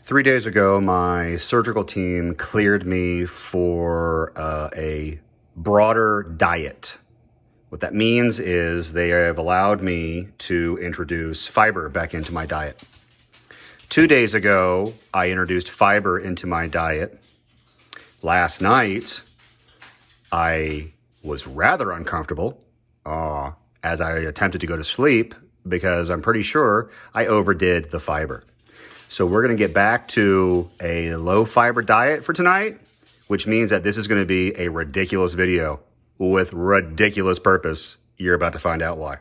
3 days ago, my surgical team cleared me for a broader diet. What that means is they have allowed me to introduce fiber back into my diet. 2 days ago, I introduced fiber into my diet. Last night, I was rather uncomfortable as I attempted to go to sleep because I'm pretty sure I overdid the fiber. So we're going to get back to a low fiber diet for tonight, which means that this is going to be a ridiculous video with ridiculous purpose. You're about to find out why.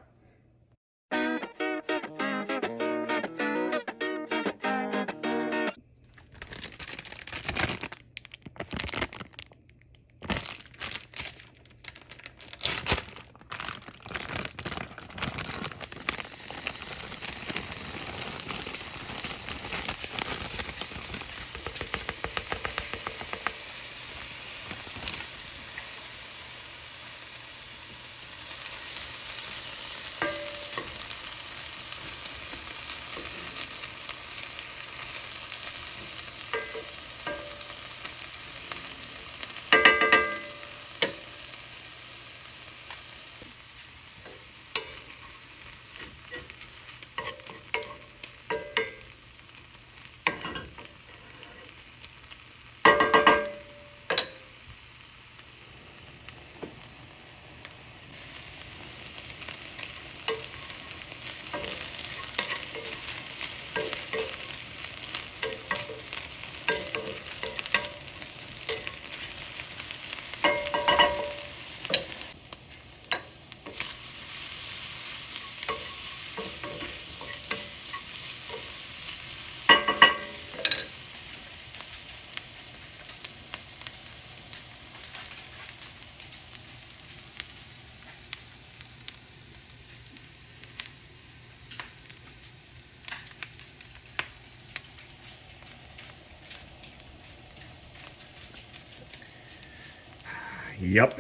Yep,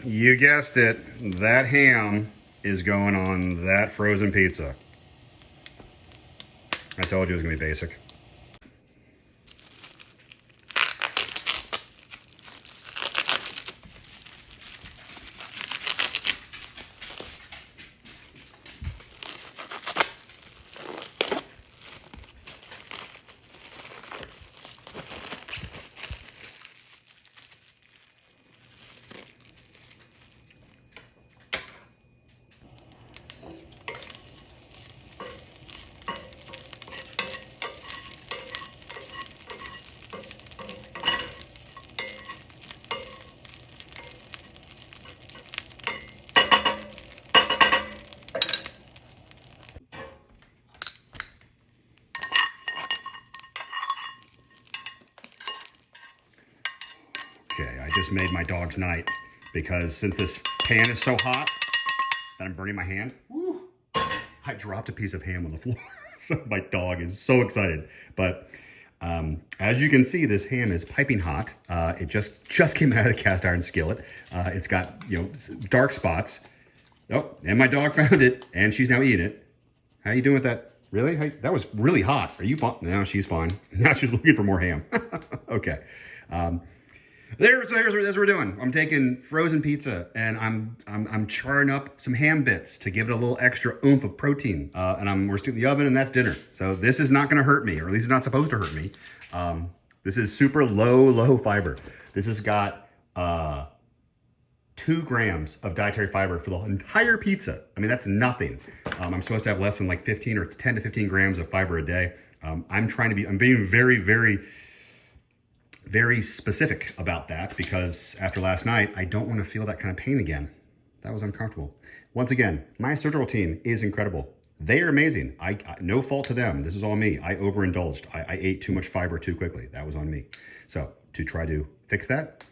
you guessed it. That ham is going on that frozen pizza. I told you it was going to be basic. Okay, I just made my dog's night because since this pan is so hot that I'm burning my hand, I dropped a piece of ham on the floor. So my dog is so excited. But as you can see, this ham is piping hot. It just came out of the cast iron skillet. It's got, dark spots. Oh, and my dog found it, and she's now eating it. How you doing with that? Really? That was really hot. Are you fine? No, she's fine. Now she's looking for more ham. Okay. There's what we're doing. I'm taking frozen pizza and I'm charring up some ham bits to give it a little extra oomph of protein. And we're sticking in the oven, and that's dinner. So this is not going to hurt me, or at least it's not supposed to hurt me. This is super low fiber. This has got 2 grams of dietary fiber for the entire pizza. I mean, that's nothing. I'm supposed to have less than like 15 or 10 to 15 grams of fiber a day. I'm being very specific about that because after last night, I don't want to feel that kind of pain again. That was uncomfortable. Once again, my surgical team is incredible. They are amazing. No fault to them. This is all me. I overindulged. I ate too much fiber too quickly. That was on me. So to try to fix that,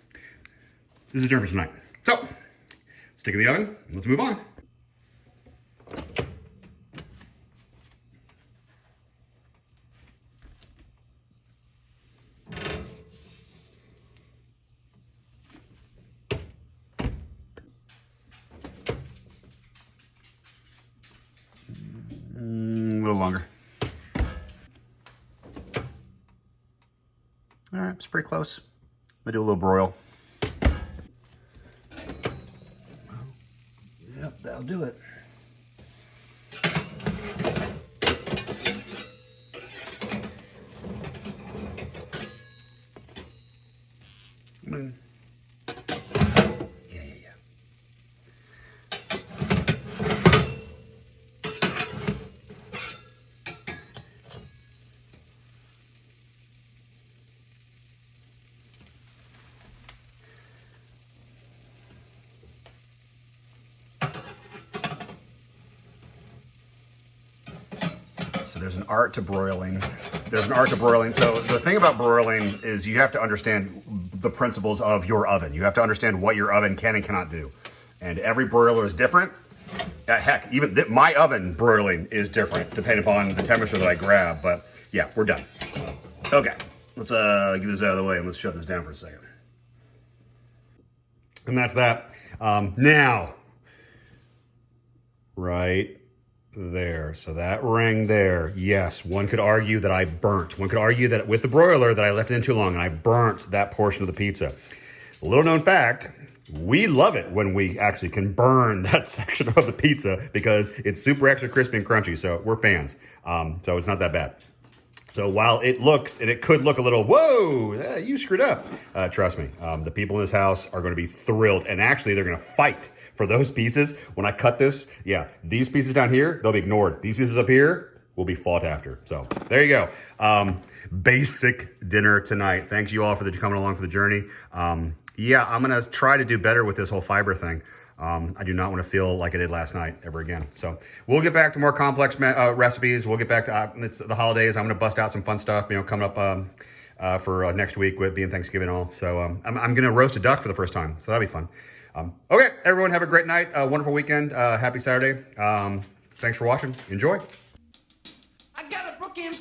this is dinner for tonight. So stick in the oven. Let's move on. A little longer. it's pretty close. I'm gonna do a little broil. Yep, that'll do it. So there's an art to broiling. There's an art to broiling. So the thing about broiling is you have to understand the principles of your oven. You have to understand what your oven can and cannot do. And every broiler is different. Heck, even my oven broiling is different depending upon the temperature that I grab. But yeah, we're done. Okay, let's get this out of the way and let's shut this down for a second. And that's that. Now, right there. So that ring there, yes, one could argue that I burnt. One could argue that with the broiler that I left it in too long and I burnt that portion of the pizza. Little known fact, we love it when we actually can burn that section of the pizza because it's super extra crispy and crunchy. So we're fans. So it's not that bad. So while it looks, and it could look a little, whoa, you screwed up. Trust me, the people in this house are going to be thrilled. And actually, they're going to fight for those pieces. When I cut this, yeah, these pieces down here, they'll be ignored. These pieces up here will be fought after. So there you go. Basic dinner tonight. Thanks you all for coming along for the journey. Yeah, I'm going to try to do better with this whole fiber thing. I do not want to feel like I did last night ever again. So we'll get back to more complex recipes. We'll get back to it's the holidays. I'm going to bust out some fun stuff, coming up for next week with being Thanksgiving and all. So I'm going to roast a duck for the first time. So that'll be fun. Okay, everyone have a great night. Wonderful weekend. Happy Saturday. Thanks for watching. Enjoy. I got a broken